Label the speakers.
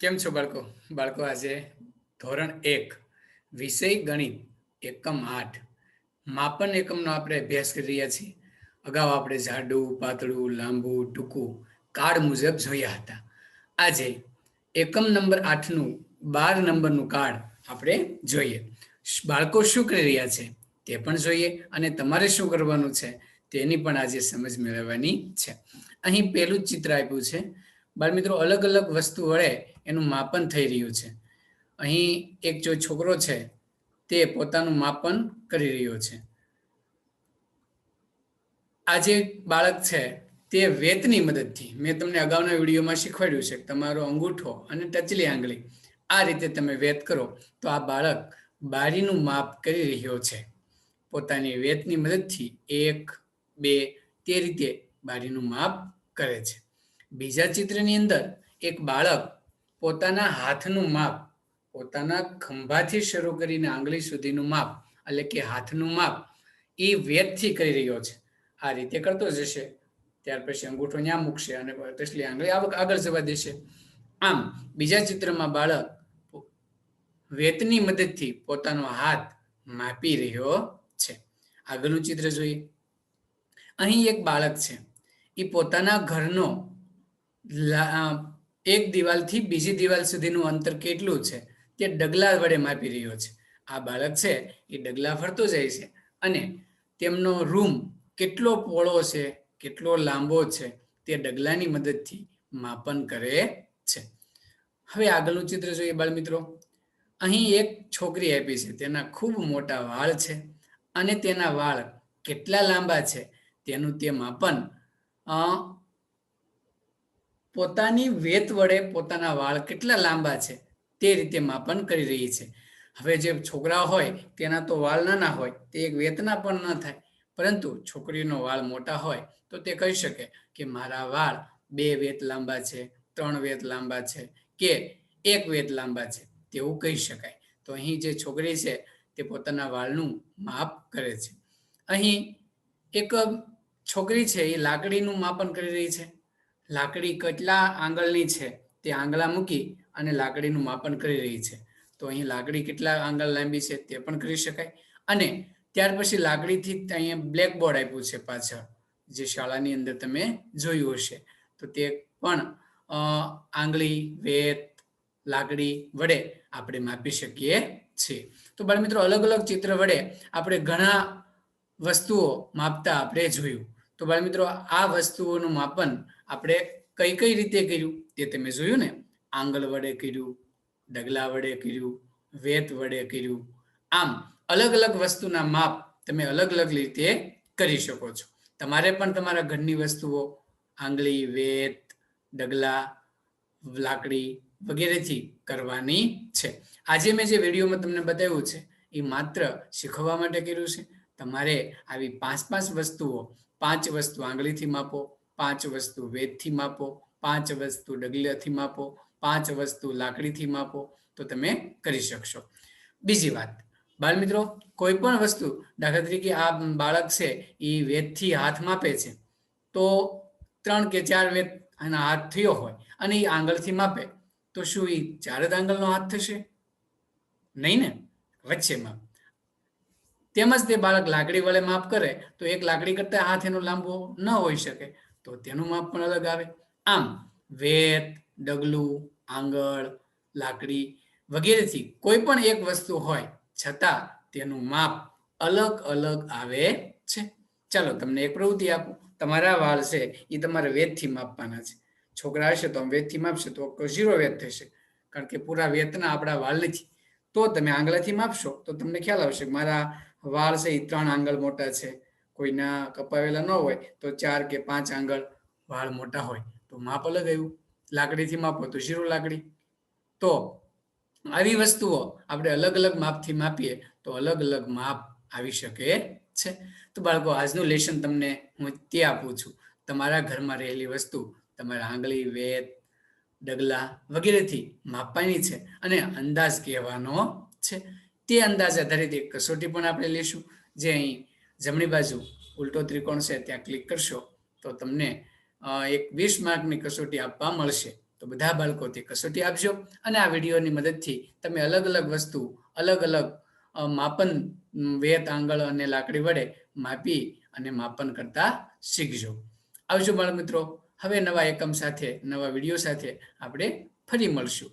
Speaker 1: કેમ છો બાળકો? બાળકો આજે ધોરણ 1 વિષય ગણિત એકમ 8 માપન એકમનો આપણે અભ્યાસ કરી રહ્યા છીએ. અગાઉ આપણે જાડું, પાતળું, લાંબુ, ટૂંકું કાર્ડ મુજબ જોયા હતા. આજે એકમ નંબર 8નું 12 નંબરનું કાર્ડ આપણે જોઈએ. બાળકો શું કરી રહ્યા છે તે પણ જોઈએ અને તમારે શું કરવાનું છે તેની પણ આજે સમજ મેળવવાની છે. અહીં પહેલું જ ચિત્ર આપ્યું છે. બાળમિત્રો, અલગ અલગ વસ્તુ વડે એનું માપન થઈ રહ્યું છે. અહીં એક જો છોકરો છે તે પોતાનું માપન કરી રહ્યો છે. આ જે બાળક છે તે વેતની મદદથી, મેં તમને અગાઉના વિડીયોમાં શીખવાડ્યું છે, તમારો અંગૂઠો અને ટચલી આંગળી આ રીતે તમે વેત કરો તો આ બાળક બારીનું માપ કરી રહ્યો છે. પોતાની વેતની મદદથી 1, 2 તે રીતે બારીનું માપ કરે છે. બીજા ચિત્રની અંદર એક બાળક પોતાના હાથનું માપ, પોતાના ખંભાથી શરૂ કરીને આંગળી સુધીનું માપ એટલે કે હાથનું માપ એ વેતથી કરી રહ્યો છે. આ રીતે કરતો જશે, ત્યાર પછી અંગૂઠો ત્યાં મૂકશે અને ટચલી આંગળી આગળ જવા દેશે. આમ બીજા ચિત્રમાં બાળક વેતની મદદથી પોતાનો હાથ માપી રહ્યો છે. આગળનું ચિત્ર જોઈએ. અહીં એક બાળક છે, એ પોતાના ઘરનો એક દિવાલથી બીજી દિવાલ સુધીનું અંતર કેટલું છે તે ડગલા વડે માપી રહ્યો છે. આ બાળક છે એ ડગલા ફરતો જાય છે અને તેમનો રૂમ કેટલો પહોળો છે, કેટલો લાંબો છે તે ડગલાની મદદથી માપન કરે છે. હવે આગળનું ચિત્ર જોઈએ બાળમિત્રો. અહીં એક છોકરી આપી છે, તેના ખૂબ મોટા વાળ છે અને તેના વાળ કેટલા લાંબા છે તેનું તે માપન પોતાની વેત વડે પોતાના વાળ કેટલા લાંબા છે તે રીતે માપન કરી રહી છે. હવે જે છોકરા હોય તેના તો વાળ નાના હોય, તે એક વેતના પણ ન થાય, પરંતુ છોકરીનો વાળ મોટા હોય તો તે કહી શકે કે મારા વાળ 2 વેત લાંબા છે, 3 વેત લાંબા છે કે 1 વેત લાંબા છે, તેવું કહી શકાય. તો અહીં જે છોકરી છે તે પોતાના વાળનું માપ કરે છે. અહીં એક છોકરી છે એ લાકડીનું માપન કરી રહી છે. લાકડી કેટલા આંગળની છે તે આંગળા મૂકી અને લાકડીનું માપન કરી રહી છે. તો અહીં લાકડી કેટલા આંગળ લાંબી છે તે પણ કરી શકાય. અને ત્યાર પછી લાકડીથી અહીંયા બ્લેકબોર્ડ આપ્યું છે પાછળ, જે શાળાની અંદર તમે જોયું હશે. તો તે પણ આંગળી, વેત, લાકડી વડે આપણે માપી શકીએ છીએ. તો બાળમિત્રો, અલગ અલગ ચિત્ર વડે આપણે ઘણા વસ્તુઓ માપતા આપણે જોયું. તો બાળમિત્રો, આ વસ્તુઓનું માપન આપણે કઈ કઈ રીતે કર્યું તે તમે જોયું ને. આંગળ વડે કર્યું, ડગલા વડે કર્યું, વેત વડે કર્યું. આમ અલગ અલગ વસ્તુના માપ તમે અલગ અલગ રીતે કરી શકો છો. તમારે પણ તમારા ઘરની વસ્તુઓ આંગળી, વેત, ડગલા, લાકડી વગેરેથી કરવાની છે. આજે મેં જે વિડીયોમાં તમને બતાવ્યું છે એ માત્ર શીખવવા માટે કર્યું છે. તમારે આવી 5 વસ્તુઓ, 5 વસ્તુ આંગળીથી માપો, 5 વસ્તુ વેતથી માપો, 5 વસ્તુ ડગલાથી માપો, 5 વસ્તુ લાકડીથી માપો, તો તમે કરી શકશો. બીજી વાત બાળમિત્રો, કોઈ પણ વસ્તુ, દાખલા તરીકે આ બાળક છે એ વેતથી હાથ માપે છે, તો 3 કે 4 વેત એના હાથ થયો હોય અને એ આંગળથી માપે તો શું એ 4 જ આંગળનો હાથ થશે? નહીં ને, વચ્ચે માપ. તેમજ તે બાળક લાકડી વડે માપ કરે તો એક લાકડી કરતા હાથ એનો લાંબો ન હોઈ શકે, તો તેનું માપ પણ અલગ આવે. આમ વેત, ડગલું, આંગળ, લાકડી વગેરેથી કોઈ પણ એક વસ્તુ હોય છતાં તેનું માપ અલગ અલગ આવે છે. ચાલો તમને એક પ્રવૃત્તિ આપું. તમારા વાળ છે એ તમારે વેતથી માપવાના છે. છોકરા હશે તો વેતથી માપશે તો 0 વેત થશે, કારણ કે પૂરા વેતના આપણા વાળ નથી. તો તમે આંગળીથી માપશો તો તમને ખ્યાલ આવશે મારા વાળ છે એ 3 આંગળ મોટા છે. કોઈના કપાવેલા ન હોય તો 4 કે 5 આંગળ વાળ મોટા હોય તો માપ અલગ આવ્યું. લાકડીથી માપો તો 0 લાકડી. તો આવી વસ્તુઓ આપણે અલગ અલગ માપથી માપીએ તો અલગ અલગ માપ આવી શકે છે. તો બાળકો, આજનું લેસન તમને હું તે આપું છું. તમારા ઘરમાં રહેલી વસ્તુ તમારા આંગળી, વેત, ડગલા વગેરેથી માપવાની છે અને અંદાજ કહેવાનો છે. તે અંદાજ આધારિત એક કસોટી પણ આપણે લઈશું, જે અહીં જમણી બાજુ ઉલટો ત્રિકોણ છે ત્યાં ક્લિક કરશો તો તમને એક 20 માર્કની કસોટી આપવા મળશે. તો તો બધા બાળકો તે કસોટી આપજો અને આ વિડીયોની મદદથી તમે અલગ અલગ વસ્તુ અલગ અલગ માપન વેત આંગળ અને લાકડી વડે માપી અને માપન કરતા શીખજો. આવજો બાળ મિત્રો. હવે નવા એકમ સાથે નવા વિડીયો સાથે આપણે ફરી મળશું.